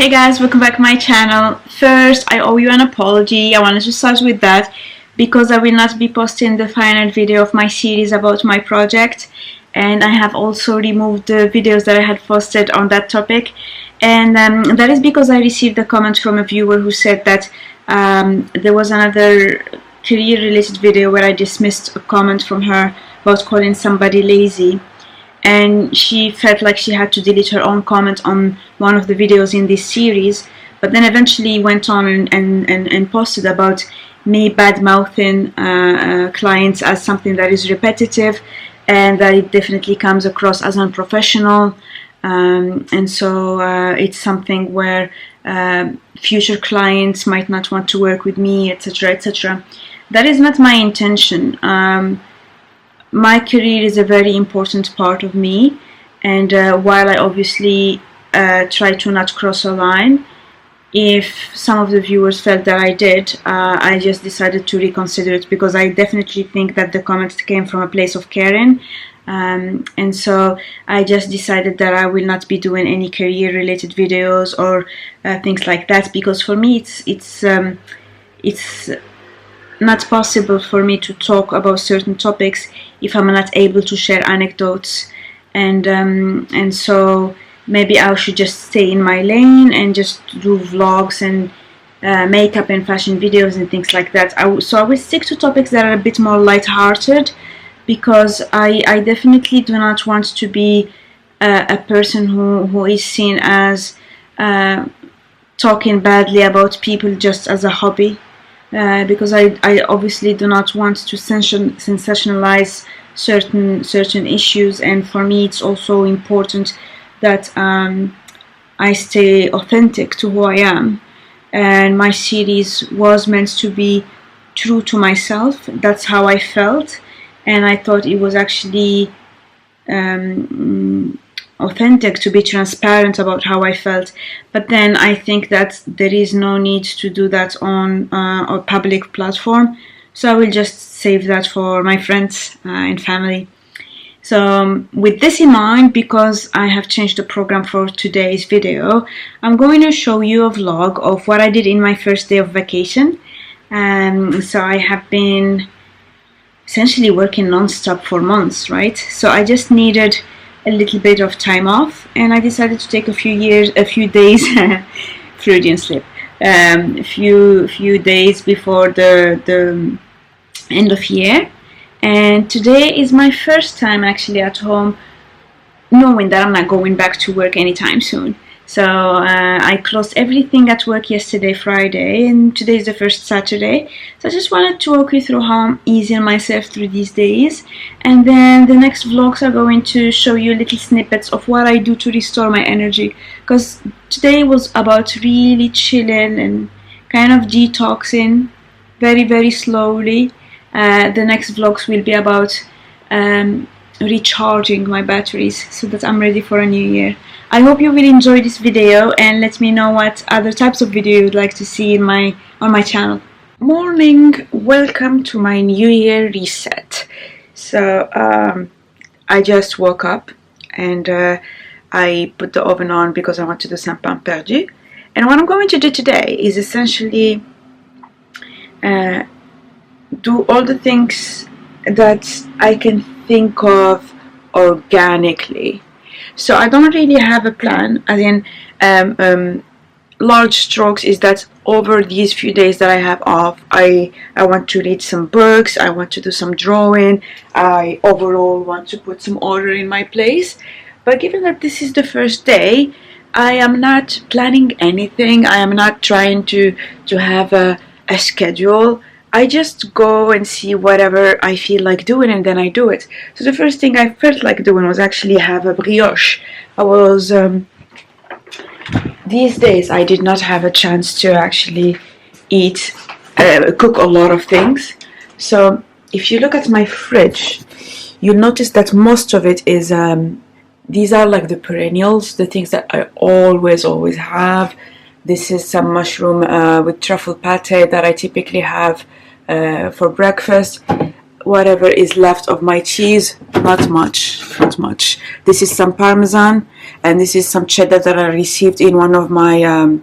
Hey guys, welcome back to my channel. First, I owe you an apology. I wanted to start with that because I will not be posting the final video of my series about my project, and I have also removed the videos that I had posted on that topic, and that is because I received a comment from a viewer who said that there was another career related video where I dismissed a comment from her about calling somebody lazy, and she felt like she had to delete her own comment on one of the videos in this series, but then eventually went on and posted about me bad-mouthing clients as something that is repetitive and that it definitely comes across as unprofessional, and so it's something where future clients might not want to work with me, etc., etc. That is not my intention. My career is a very important part of me, and while I obviously try to not cross a line, if some of the viewers felt that I did, I just decided to reconsider it, because I definitely think that the comments came from a place of caring, and so I just decided that I will not be doing any career related videos or things like that, because for me it's not possible for me to talk about certain topics if I'm not able to share anecdotes, and so maybe I should just stay in my lane and just do vlogs and makeup and fashion videos and things like that. So I will stick to topics that are a bit more light-hearted, because I definitely do not want to be a person who is seen as talking badly about people just as a hobby. Because I obviously do not want to sensationalize certain issues, and for me it's also important that I stay authentic to who I am, and my series was meant to be true to myself. That's how I felt, and I thought it was actually authentic to be transparent about how I felt. But then I think that there is no need to do that on a public platform, so I will just save that for my friends and family. So with this in mind, because I have changed the program for today's video, I'm going to show you a vlog of what I did in my first day of vacation. So I have been essentially working non-stop for months, right? So I just needed a little bit of time off, and I decided to take a few days Freudian slip, a few days before the end of year. And today is my first time actually at home, knowing that I'm not going back to work anytime soon. So I closed everything at work yesterday, Friday, and today is the first Saturday. So I just wanted to walk you through how I'm easing myself through these days. And then the next vlogs are going to show you little snippets of what I do to restore my energy. Because today was about really chilling and kind of detoxing very, very slowly. The next vlogs will be about recharging my batteries so that I'm ready for a new year. I hope you will enjoy this video, and let me know what other types of video you'd like to see on my channel. Morning, welcome to my New Year reset. So I just woke up and I put the oven on because I want to do some pain perdu. And what I'm going to do today is essentially do all the things that I can think of organically. So I don't really have a plan, as in large strokes is that over these few days that I have off, I want to read some books, I want to do some drawing, I overall want to put some order in my place. But given that this is the first day, I am not planning anything, I am not trying to have a schedule. I just go and see whatever I feel like doing, and then I do it. So the first thing I felt like doing was actually have a brioche. I was these days I did not have a chance to actually cook a lot of things. So if you look at my fridge, you'll notice that most of it is these are like the perennials, the things that I always have. This is some mushroom with truffle pate that I typically have for breakfast. whatever is left of my cheese. Not much, not much. This is some Parmesan, and this is some cheddar that I received in one of my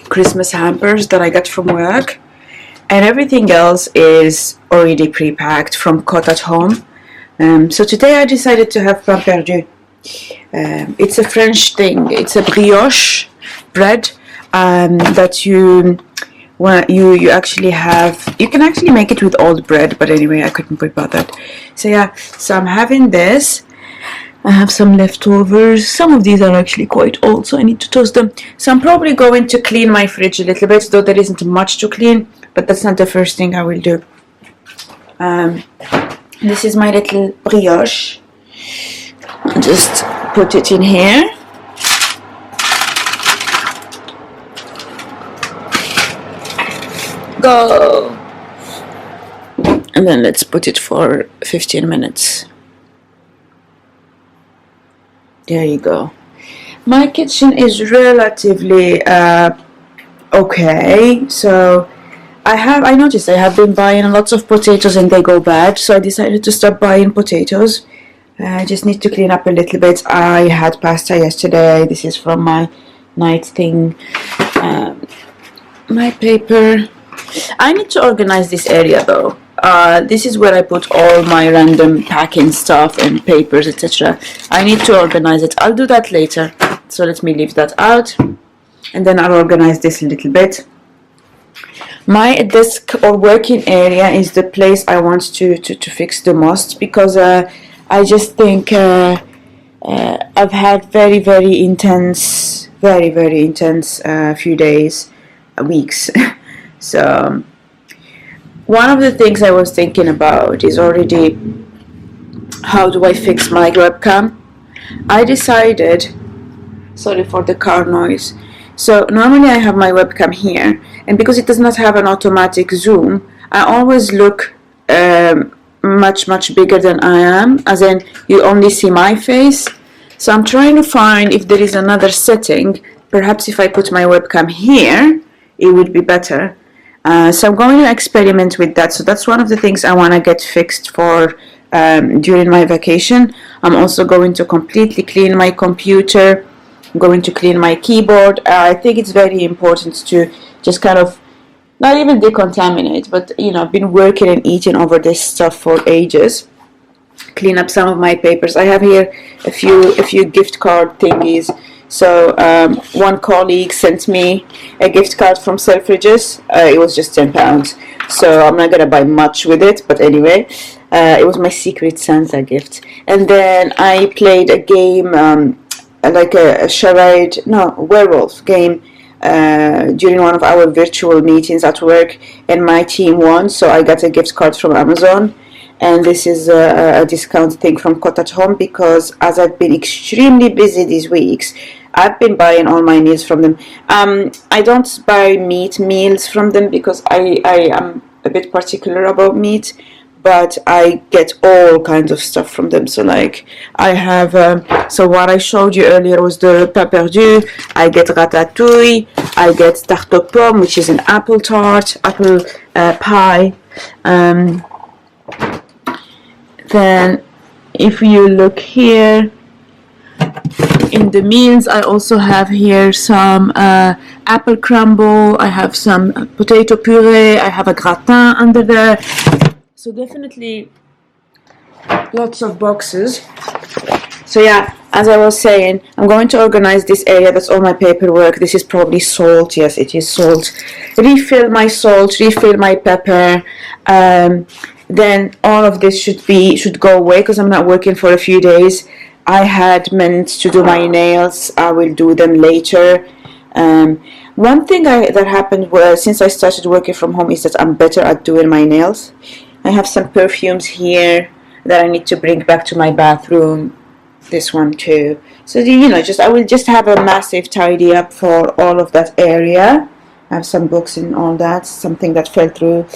Christmas hampers that I got from work. And everything else is already pre-packed from Cote at Home. So today I decided to have pain perdu. It's a French thing. It's a brioche bread that you actually have. You can actually make it with old bread, but anyway, I couldn't be bothered. So yeah, so I'm having this. I have some leftovers. Some of these are actually quite old, so I need to toast them. So I'm probably going to clean my fridge a little bit, though there isn't much to clean, but that's not the first thing I will do. This is my little brioche. I'll just put it in here. Go! And then let's put it for 15 minutes. There you go. My kitchen is relatively okay. So I noticed I have been buying lots of potatoes and they go bad. So I decided to stop buying potatoes. I just need to clean up a little bit. I had pasta yesterday. This is from my night thing. My paper. I need to organize this area though. This is where I put all my random packing stuff and papers, etc. I need to organize it. I'll do that later. So let me leave that out. And then I'll organize this a little bit. My desk or working area is the place I want to fix the most, because I just think I've had very intense few days, weeks. So one of the things I was thinking about is already how do I fix my webcam. I decided, sorry for the car noise, so normally I have my webcam here, and because it does not have an automatic zoom, I always look much bigger than I am, as in you only see my face. So I'm trying to find if there is another setting. Perhaps if I put my webcam here, it would be better. So I'm going to experiment with that. So that's one of the things I want to get fixed for during my vacation. I'm also going to completely clean my computer. I'm going to clean my keyboard. I think it's very important to just kind of not even decontaminate, but you know, I've been working and eating over this stuff for ages. Clean up some of my papers. I have here a few gift card thingies. So one colleague sent me a gift card from Selfridges. It was just £10, so I'm not gonna buy much with it, but anyway, it was my Secret Santa gift. And then I played a game, like a charade, no, werewolf game, during one of our virtual meetings at work, and my team won, so I got a gift card from Amazon. And this is a discount thing from Cote at Home, because as I've been extremely busy these weeks, I've been buying all my meals from them. I don't buy meat meals from them because I am a bit particular about meat, but I get all kinds of stuff from them. So like I have, so what I showed you earlier was the pain perdu. I get ratatouille, I get tarte aux pommes, which is an apple tart, apple pie. Then if you look here in the meals, I also have here some apple crumble, I have some potato puree, I have a gratin under there. So definitely lots of boxes. So yeah, as I was saying, I'm going to organize this area. That's all my paperwork. This is probably salt. Yes, it is salt. Refill my salt, refill my pepper. Then all of this should go away because I'm not working for a few days. I had meant to do my nails. I will do them later. One thing that happened was, since I started working from home, is that I'm better at doing my nails. I have some perfumes here that I need to bring back to my bathroom. This one too. So you know, I will just have a massive tidy up for all of that area. I have some books and all that. Something that fell through.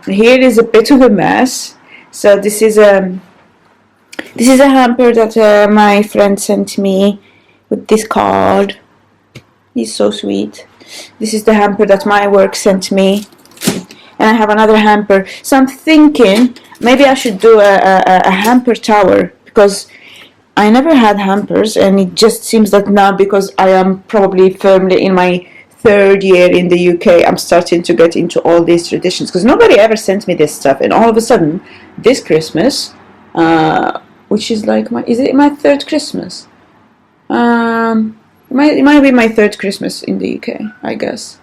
Here is a bit of a mess. So this is a hamper that my friend sent me with this card. He's so sweet. This is the hamper that my work sent me. and I have another hamper. So I'm thinking maybe I should do a hamper tower, because I never had hampers, and it just seems that now, because I am probably firmly in my third year in the UK, I'm starting to get into all these traditions, because nobody ever sent me this stuff, and all of a sudden this Christmas, which is like is it my third Christmas? It might be my third Christmas in the UK, I guess.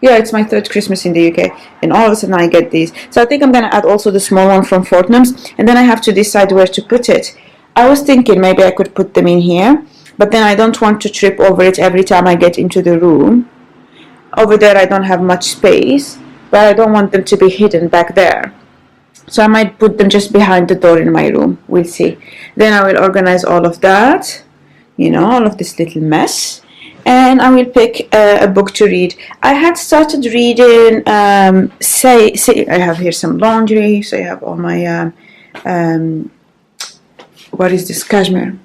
Yeah, it's my third Christmas in the UK, and all of a sudden I get these. So I think I'm gonna add also the small one from Fortnum's, and then I have to decide where to put it. I was thinking maybe I could put them in here, but then I don't want to trip over it every time I get into the room. Over there I don't have much space, but I don't want them to be hidden back there. So I might put them just behind the door in my room. We'll see. Then I will organize all of that, you know, all of this little mess, and I will pick a book to read. I had started reading, say I have here some laundry, so I have all my what is this, cashmere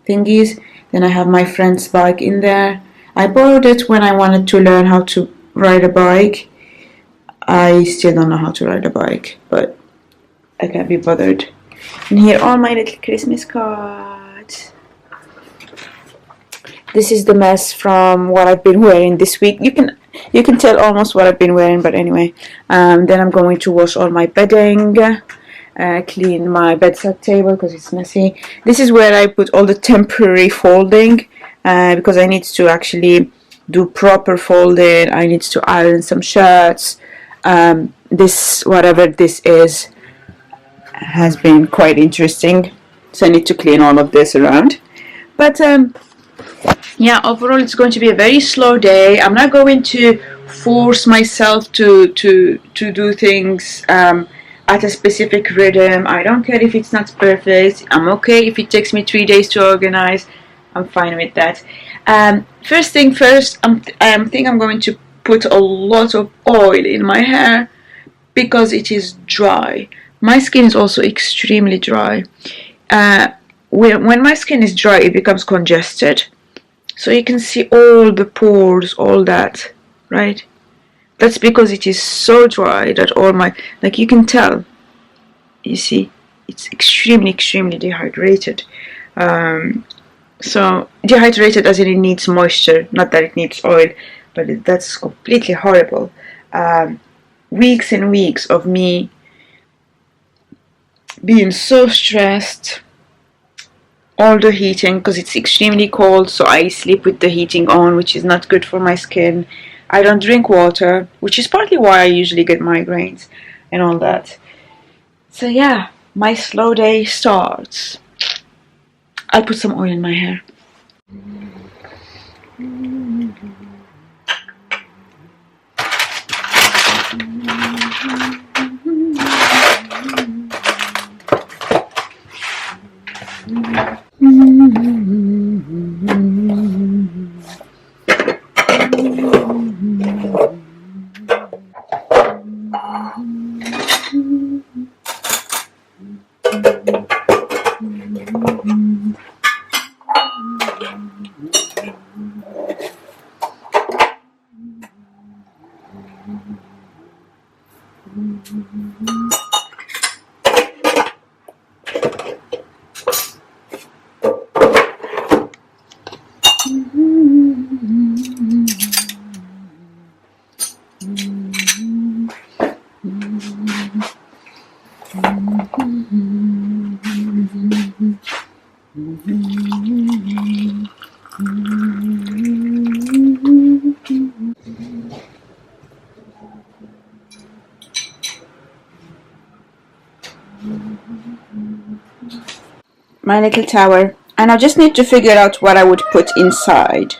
thingies. Then I have my friend's bike in there. I borrowed it when I wanted to learn how to ride a bike. I still don't know how to ride a bike, but I can't be bothered. And here all my little Christmas cards. This is the mess from what I've been wearing this week. You can tell almost what I've been wearing, but anyway. Then I'm going to wash all my bedding, clean my bedside table because it's messy. This is where I put all the temporary folding, because I need to actually do proper folding. I need to iron some shirts. This, whatever this is, has been quite interesting, so I need to clean all of this around. But yeah, overall it's going to be a very slow day. I'm not going to force myself to do things at a specific rhythm. I don't care if it's not perfect. I'm okay if it takes me 3 days to organize. I'm fine with that. First thing first, I think I'm going to put a lot of oil in my hair because it is dry. My skin is also extremely dry. When my skin is dry, it becomes congested. So you can see all the pores, all that, right? That's because it is so dry that all my, like you can tell, you see, it's extremely dehydrated. So dehydrated as in it needs moisture, not that it needs oil, but that's completely horrible. Weeks and weeks of me being so stressed, all the heating, because it's extremely cold, so I sleep with the heating on, which is not good for my skin. I don't drink water, which is partly why I usually get migraines and all that. So yeah, my slow day starts. I put some oil in my hair. My little tower, and I just need to figure out what I would put inside.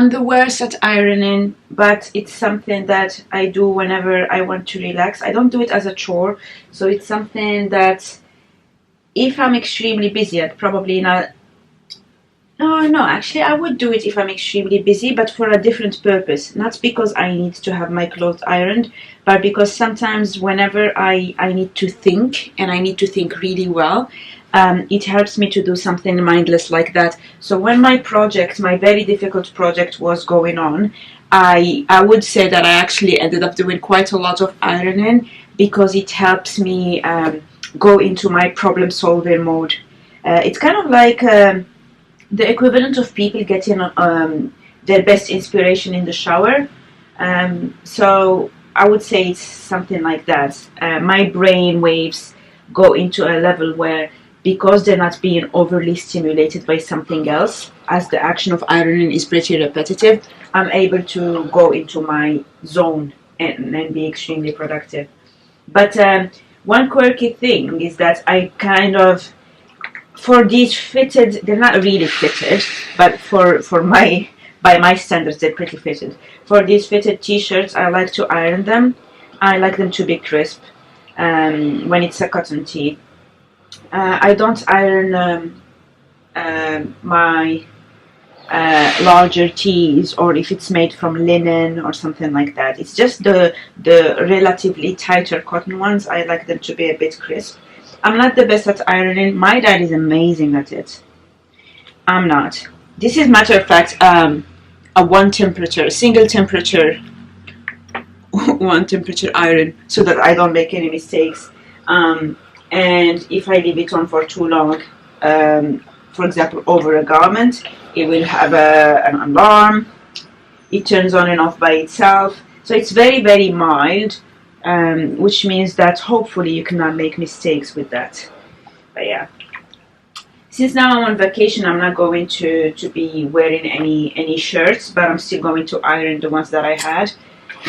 I'm the worst at ironing, but it's something that I do whenever I want to relax. I don't do it as a chore, so it's something that if I'm extremely busy, I'd probably not. No, actually, I would do it if I'm extremely busy, but for a different purpose. Not because I need to have my clothes ironed, but because sometimes whenever I need to think, and I need to think really well, it helps me to do something mindless like that. So when my project, my very difficult project was going on, I would say that I actually ended up doing quite a lot of ironing because it helps me go into my problem-solving mode. It's kind of like the equivalent of people getting their best inspiration in the shower. So I would say it's something like that. My brain waves go into a level where, because they're not being overly stimulated by something else, as the action of ironing is pretty repetitive, I'm able to go into my zone and be extremely productive. But one quirky thing is that I kind of, for these fitted, they're not really fitted, but for my, by my standards, they're pretty fitted. For these fitted t-shirts, I like to iron them. I like them to be crisp when it's a cotton tee. I don't iron my larger tees, or if it's made from linen or something like that. It's just the relatively tighter cotton ones. I like them to be a bit crisp. I'm not the best at ironing. My dad is amazing at it. I'm not. This is, matter of fact, a one temperature, single temperature, one temperature iron, so that I don't make any mistakes. And if I leave it on for too long, for example, over a garment, it will have an alarm. It turns on and off by itself. So it's very, very mild, which means that hopefully you cannot make mistakes with that. But yeah. Since now I'm on vacation, I'm not going to be wearing any shirts, but I'm still going to iron the ones that I had.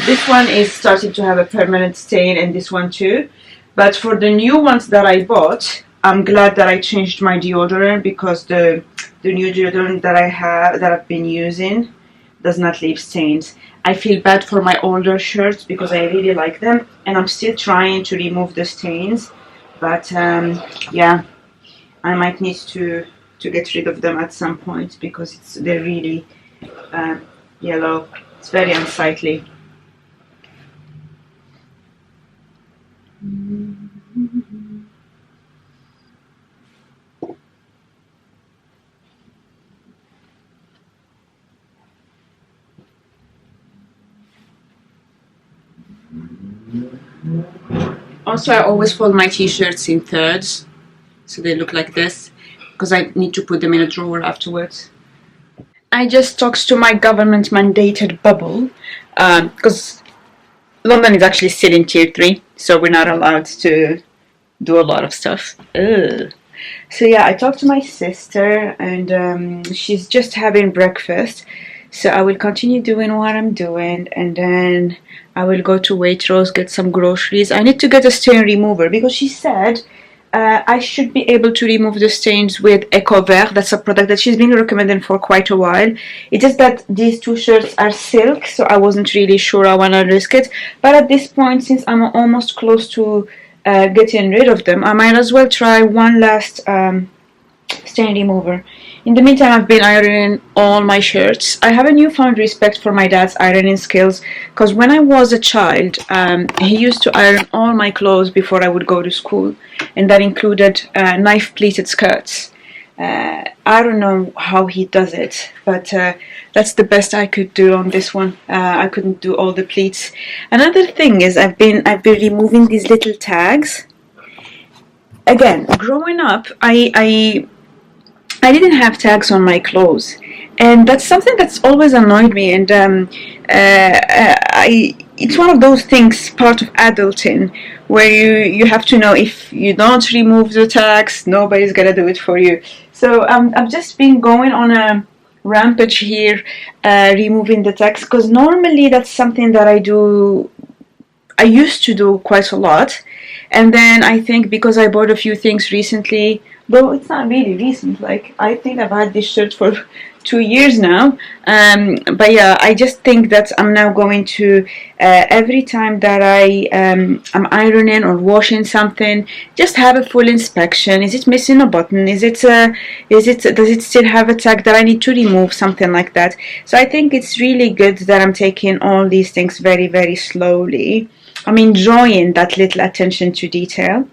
This one is starting to have a permanent stain, and this one too. But for the new ones that I bought, I'm glad that I changed my deodorant, because the new deodorant that I have, that I've been using, does not leave stains. I feel bad for my older shirts because I really like them, and I'm still trying to remove the stains. But yeah, I might need to get rid of them at some point, because they're really yellow. It's very unsightly. Also, I always fold my t-shirts in thirds, so they look like this, because I need to put them in a drawer afterwards. I just talked to my government mandated bubble, because London is actually still in tier 3, so we're not allowed to do a lot of stuff. Ugh. So yeah, I talked to my sister, and she's just having breakfast. So I will continue doing what I'm doing, and then I will go to Waitrose, get some groceries. I need to get a stain remover, because she said I should be able to remove the stains with Eco Vert. That's a product that she's been recommending for quite a while. It is that these two shirts are silk, so I wasn't really sure I want to risk it. But at this point, since I'm almost close to getting rid of them, I might as well try one last stain remover. In the meantime, I've been ironing all my shirts. I have a newfound respect for my dad's ironing skills, because when I was a child, he used to iron all my clothes before I would go to school, and that included knife-pleated skirts. I don't know how he does it, but that's the best I could do on this one. I couldn't do all the pleats. Another thing is I've been removing these little tags. Again, growing up, I didn't have tags on my clothes, and that's something that's always annoyed me, and it's one of those things, part of adulting, where you have to know, if you don't remove the tags, nobody's gonna do it for you. So I've just been going on a rampage here, removing the tags, because normally that's something that I used to do quite a lot, and then I think because I bought a few things recently, though it's not really recent, like I think I've had this shirt for 2 years now. But yeah, I just think that I'm now going to every time that I'm ironing or washing something, just have a full inspection. Is it missing a button? Does it still have a tag that I need to remove? Something like that. So I think it's really good that I'm taking all these things very, very slowly. I'm enjoying that little attention to detail.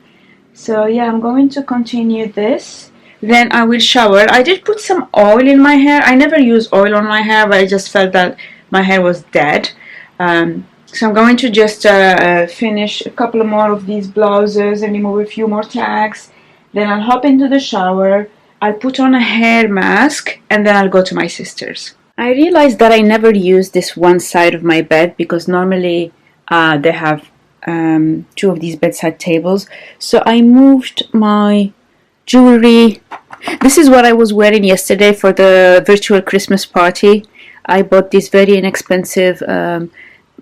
So yeah, I'm going to continue this. Then I will shower. I did put some oil in my hair. I never use oil on my hair, but I just felt that my hair was dead. So I'm going to just finish a couple more of these blouses and remove a few more tags. Then I'll hop into the shower. I'll put on a hair mask and then I'll go to my sister's. I realized that I never use this one side of my bed because normally they have two of these bedside tables. So I moved my jewelry. This is what I was wearing yesterday for the virtual Christmas party. I bought these very inexpensive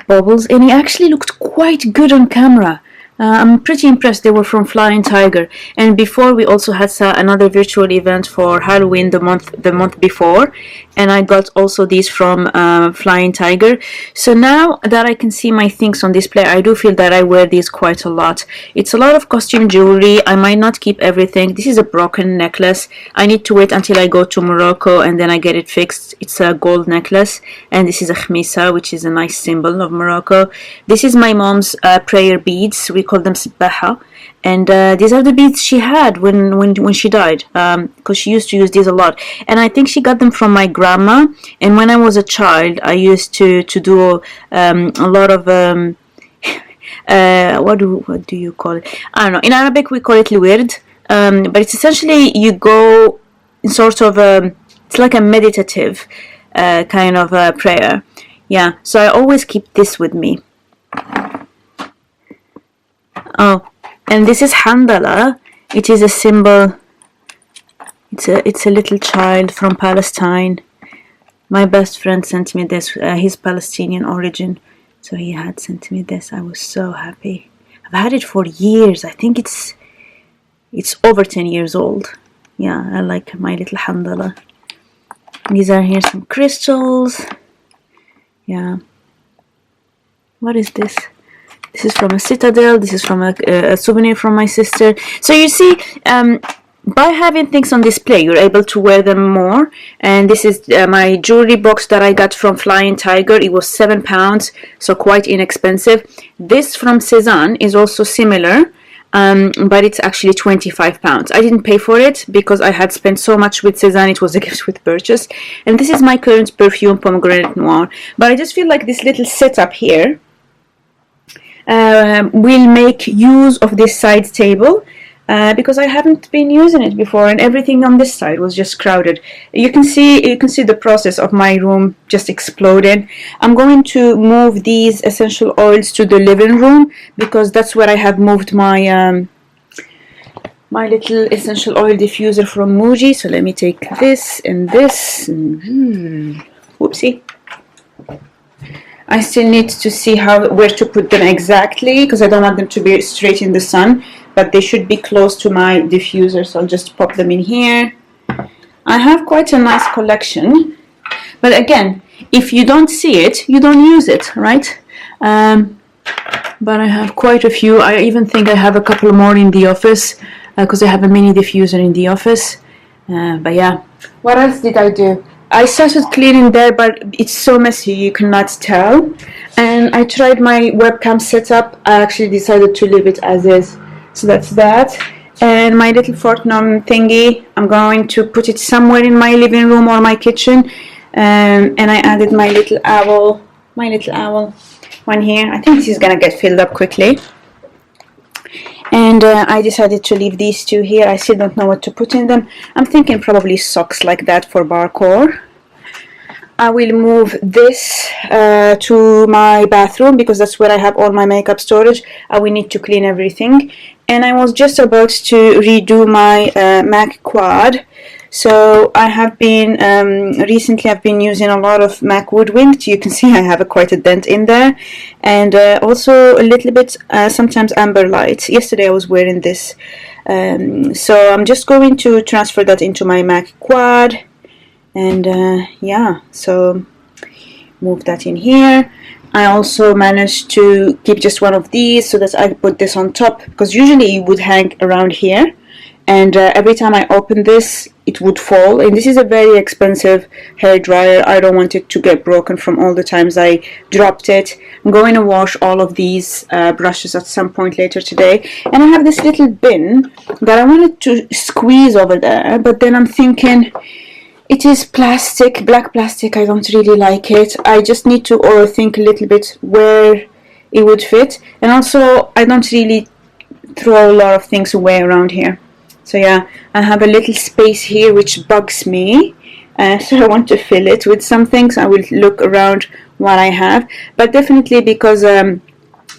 baubles and it actually looked quite good on camera. I'm pretty impressed. They were from Flying Tiger, and before we also had another virtual event for Halloween the month before, and I got also these from Flying Tiger. So now that I can see my things on display, I do feel that I wear these quite a lot. It's a lot of costume jewelry. I might not keep everything. This is a broken necklace. I need to wait until I go to Morocco and then I get it fixed. It's a gold necklace, and this is a khmisa, which is a nice symbol of Morocco. This is my mom's prayer beads. We call them sibaha, and these are the beads she had when she died, because she used to use these a lot, and I think she got them from my grandma. And when I was a child, I used to do a lot of what do you call it? I don't know. In Arabic we call it liwird, but it's essentially you go in sort of it's like a meditative kind of prayer. Yeah, so I always keep this with me. Oh, and this is Handala. It is a symbol. It's a little child from Palestine. My best friend sent me this. He's Palestinian origin, so he had sent me this. I was so happy. I've had it for years. I think it's over 10 years old. Yeah, I like my little Handala. These are here some crystals. Yeah. What is this? This is from a citadel. This is from a souvenir from my sister. So you see, by having things on display, you're able to wear them more. And this is my jewelry box that I got from Flying Tiger. It was £7, so quite inexpensive. This from Cézanne is also similar, but it's actually £25. I didn't pay for it because I had spent so much with Cézanne. It was a gift with purchase. And this is my current perfume, Pomegranate Noir. But I just feel like this little setup here will make use of this side table because I haven't been using it before, and everything on this side was just crowded. You can see the process of my room just exploded. I'm going to move these essential oils to the living room because that's where I have moved my my little essential oil diffuser from Muji. So let me take this and this. Whoopsie. I still need to see where to put them exactly because I don't want them to be straight in the sun, but they should be close to my diffuser, so I'll just pop them in here. I have quite a nice collection, but again, if you don't see it, you don't use it, right? But I have quite a few. I even think I have a couple more in the office because I have a mini diffuser in the office. But yeah, what else did I do? I started cleaning there, but it's so messy you cannot tell. And I tried my webcam setup. I actually decided to leave it as is. So that's that. And my little Fortnum thingy, I'm going to put it somewhere in my living room or my kitchen. And I added my little owl one here. I think this is gonna get filled up quickly. And I decided to leave these two here. I still don't know what to put in them. I'm thinking probably socks like that for barcore. I will move this to my bathroom because that's where I have all my makeup storage. I will need to clean everything. And I was just about to redo my MAC quad. So I have been, recently I've been using a lot of MAC Woodwind. You can see I have quite a dent in there. And also a little bit, sometimes Amber Light. Yesterday I was wearing this. So I'm just going to transfer that into my MAC quad. And yeah, so move that in here. I also managed to keep just one of these so that I put this on top, because usually it would hang around here, and every time I open this it would fall. And this is a very expensive hair dryer. I don't want it to get broken from all the times I dropped it. I'm going to wash all of these brushes at some point later today. And I have this little bin that I wanted to squeeze over there, but then I'm thinking it is plastic, black plastic. I don't really like it. I just need to think a little bit where it would fit. And also, I don't really throw a lot of things away around here. So yeah, I have a little space here which bugs me. So I want to fill it with some things. I will look around what I have. But definitely because I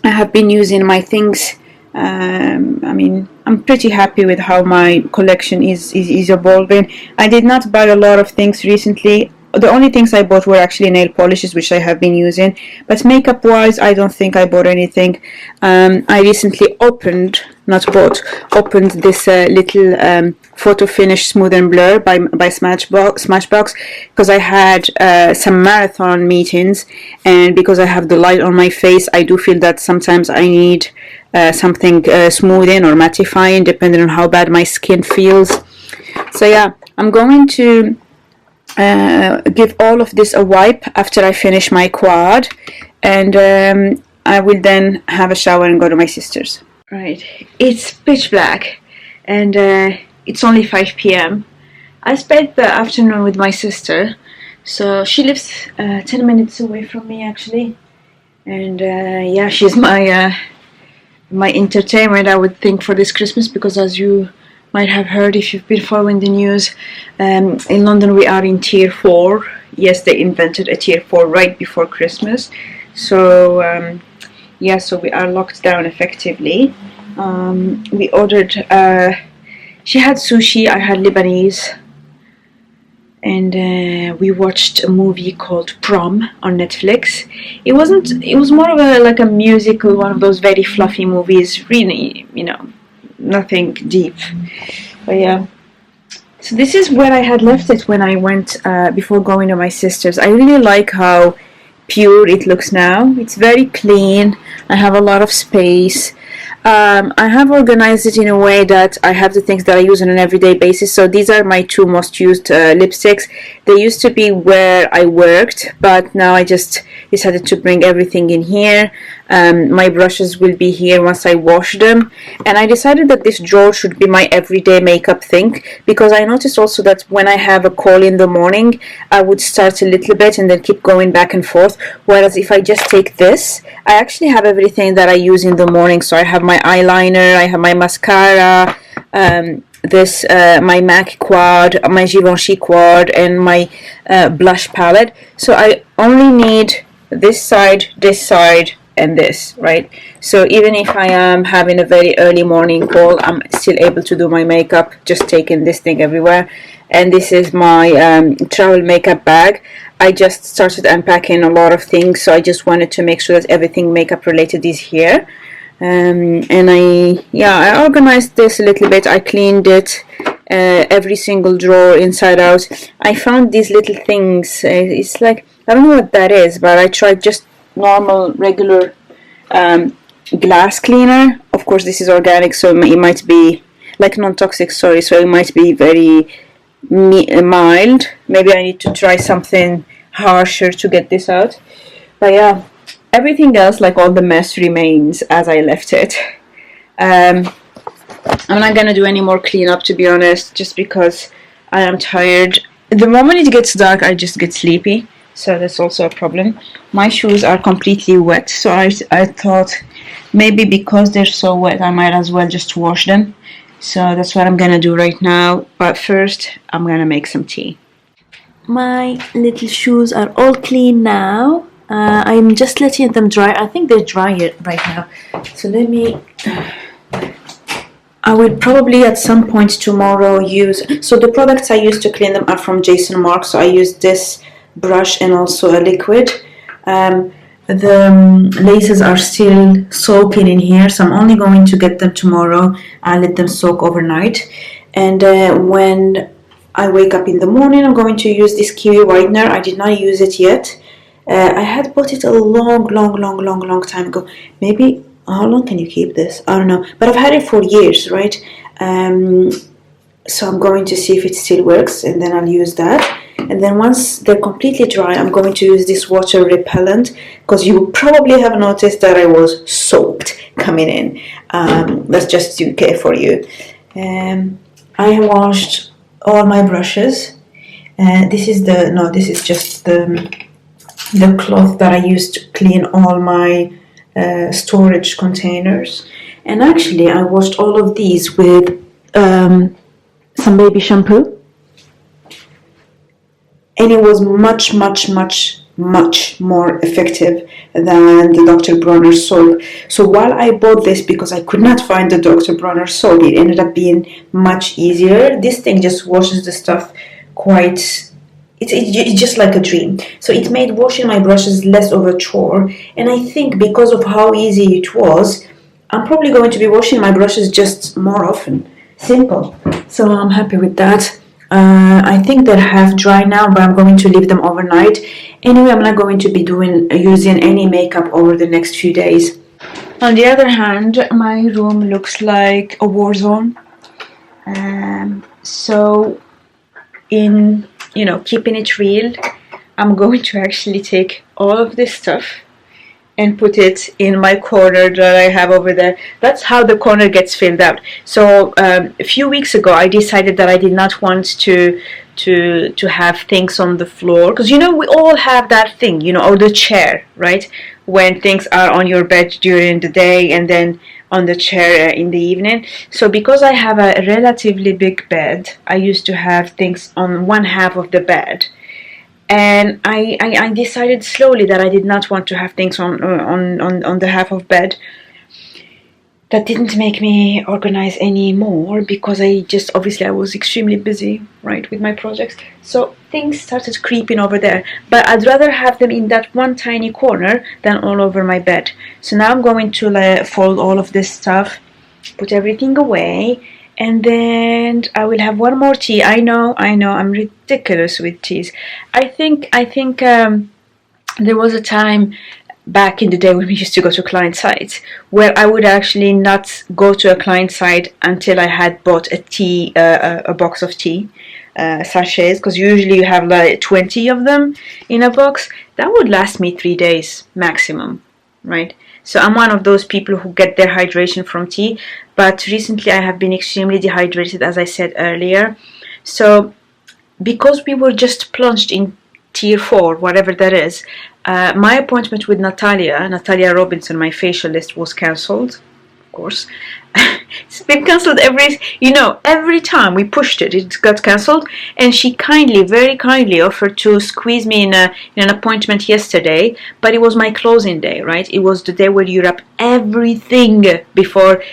have been using my things. I mean, I'm pretty happy with how my collection is evolving. I did not buy a lot of things recently. The only things I bought were actually nail polishes, which I have been using. But makeup wise, I don't think I bought anything. I recently opened this little photo finish smooth and blur by Smashbox, because I had some marathon meetings, and because I have the light on my face, I do feel that sometimes I need something smoothing or mattifying depending on how bad my skin feels. So yeah, I'm going to give all of this a wipe after I finish my quad, and I will then have a shower and go to my sister's. Right, it's pitch black, and it's only 5 p.m. I spent the afternoon with my sister, so she lives 10 minutes away from me actually, and yeah, she's my entertainment, I would think, for this Christmas, because as you might have heard if you've been following the news, in London we are in tier 4. Yes, they invented a tier 4 right before Christmas, so yeah, so we are locked down effectively. We ordered, she had sushi, I had Lebanese, and we watched a movie called Prom on Netflix. It was more of like a musical, one of those very fluffy movies, really, you know, nothing deep. But yeah, so this is where I had left it when I went before going to my sister's. I really like how pure it looks now. It's very clean. I have a lot of space. I have organized it in a way that I have the things that I use on an everyday basis. So these are my two most used lipsticks. They used to be where I worked, but now I just decided to bring everything in here. My brushes will be here once I wash them, and I decided that this drawer should be my everyday makeup thing, because I noticed also that when I have a call in the morning, I would start a little bit and then keep going back and forth, whereas if I just take this, I actually have everything that I use in the morning. So I have my eyeliner, I have my mascara, my MAC quad, my Givenchy quad, and my blush palette. So I only need this side, and this, right? So even if I am having a very early morning call, I'm still able to do my makeup just taking this thing everywhere. And this is my travel makeup bag. I just started unpacking a lot of things, so I just wanted to make sure that everything makeup related is here. And I organized this a little bit. I cleaned it, every single drawer inside out. I found these little things. It's like, I don't know what that is, but I tried just normal regular glass cleaner. Of course this is organic, so it might be like non-toxic, sorry, so it might be very mild. Maybe I need to try something harsher to get this out. But yeah, everything else, like all the mess, remains as I left it. I'm not gonna do any more cleanup, to be honest, just because I am tired. The moment it gets dark, I just get sleepy, so that's also a problem. My shoes are completely wet, so I thought maybe because they're so wet, I might as well just wash them. So that's what I'm gonna do right now. But first, I'm gonna make some tea. My little shoes are all clean now. I'm just letting them dry. I think they're dry right now. So let me... I will probably at some point tomorrow use... So the products I use to clean them are from Jason Mark. So I use this brush and also a liquid. The laces are still soaking in here, so I'm only going to get them tomorrow. I'll let them soak overnight. And when I wake up in the morning, I'm going to use this kiwi whitener. I did not use it yet. I had bought it a long time ago. Maybe, how long can you keep this? I don't know. But I've had it for years, right? So I'm going to see if it still works, and then I'll use that. And then once they're completely dry, I'm going to use this water repellent, because you probably have noticed that I was soaked coming in. That's just UK for you. I washed all my brushes. This is just the cloth that I used to clean all my storage containers. And actually, I washed all of these with some baby shampoo. And it was much more effective than the Dr. Bronner soap. So while I bought this because I could not find the Dr. Bronner soap, it ended up being much easier. This thing just washes the stuff quite... It's just like a dream. So it made washing my brushes less of a chore. And I think because of how easy it was, I'm probably going to be washing my brushes just more often. Simple. So I'm happy with that. I think they're half dry now, but I'm going to leave them overnight. Anyway, I'm not going to be using any makeup over the next few days. On the other hand, my room looks like a war zone. So in, keeping it real, I'm going to actually take all of this stuff and put it in my corner that I have over there. That's how the corner gets filled out. So a few weeks ago, I decided that I did not want to have things on the floor, because we all have that thing, or the chair, right? When things are on your bed during the day and then on the chair in the evening. So because I have a relatively big bed, I used to have things on one half of the bed. And I decided slowly that I did not want to have things on the half of bed. That didn't make me organize anymore, because I was extremely busy, right, with my projects. So things started creeping over there. But I'd rather have them in that one tiny corner than all over my bed. So now I'm going to fold all of this stuff, put everything away, and then I will have one more tea. I know, I'm ridiculous with teas. I think there was a time back in the day when we used to go to client sites where I would actually not go to a client site until I had bought a box of tea sachets, because usually you have like 20 of them in a box. That would last me 3 days maximum, right? So I'm one of those people who get their hydration from tea, but recently I have been extremely dehydrated, as I said earlier. So because we were just plunged in tier 4, whatever that is, my appointment with Natalia Robinson, my facialist, was cancelled, of course. It's been cancelled every time we pushed it, it got cancelled. And she very kindly offered to squeeze me in an appointment yesterday, but it was my closing day, right? It was the day where you wrap everything before,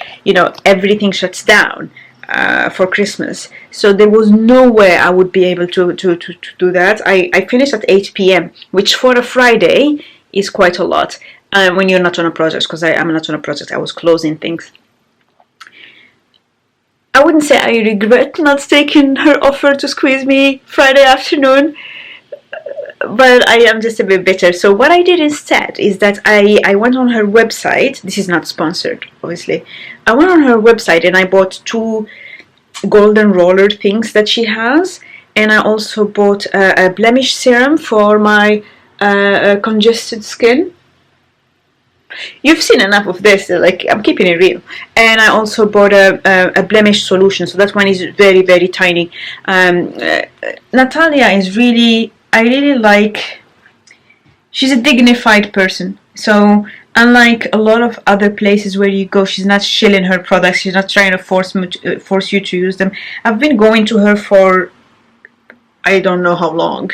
everything shuts down for Christmas. So there was no way I would be able to do that. I finished at 8 p.m., which for a Friday is quite a lot when you're not on a project, because I'm not on a project, I was closing things. I wouldn't say I regret not taking her offer to squeeze me Friday afternoon, but I am just a bit bitter. So what I did instead is that I went on her website. This is not sponsored, obviously. I went on her website and I bought 2 golden roller things that she has, and I also bought a blemish serum for my congested skin. You've seen enough of this, I'm keeping it real. And I also bought a blemish solution, so that one is very, very tiny. Natalia is I really like, she's a dignified person. So unlike a lot of other places where you go, she's not shilling her products, she's not trying to force you to use them. I've been going to her for I don't know how long.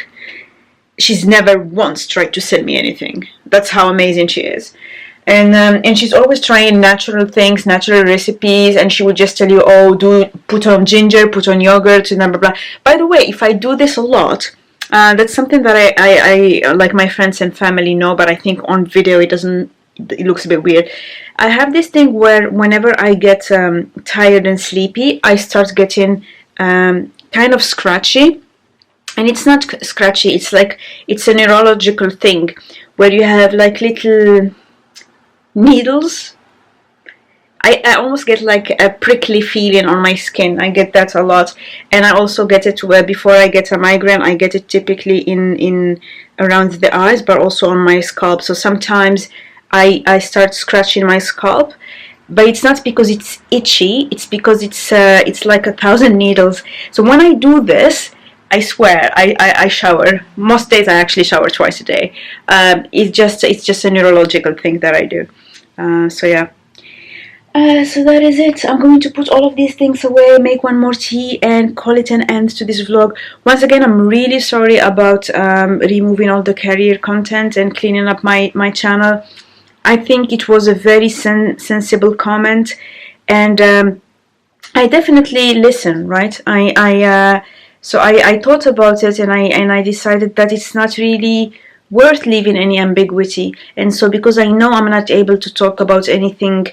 She's never once tried to sell me anything. That's how amazing she is. And she's always trying natural things, natural recipes, and she would just tell you, oh, put on ginger, put on yogurt, and blah, blah, blah. By the way, if I do this a lot, that's something that I like my friends and family know, but I think on video it looks a bit weird. I have this thing where whenever I get tired and sleepy, I start getting kind of scratchy. And it's not scratchy, it's like, it's a neurological thing where you have like little needles. I almost get like a prickly feeling on my skin. I get that a lot. And I also get it where before I get a migraine, I get it typically in around the eyes, but also on my scalp. So sometimes I start scratching my scalp, but it's not because it's itchy, it's because it's like 1,000 needles. So when I do this, I swear I shower. Most days I actually shower twice a day. It's just a neurological thing that I do. So yeah. So that is it. I'm going to put all of these things away, make one more tea, and call it an end to this vlog. Once again, I'm really sorry about removing all the career content and cleaning up my channel. I think it was a very sensible comment, and I definitely listen, right? So I thought about it, and I decided that it's not really worth leaving any ambiguity. And so because I know I'm not able to talk about anything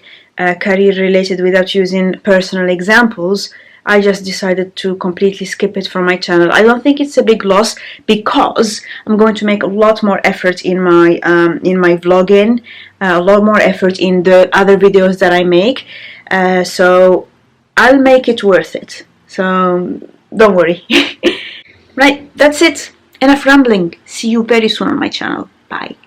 career related without using personal examples, I just decided to completely skip it from my channel. I don't think it's a big loss because I'm going to make a lot more effort in my vlogging, a lot more effort in the other videos that I make. So I'll make it worth it. So don't worry. Right, that's it. Enough rambling. See you very soon on my channel. Bye.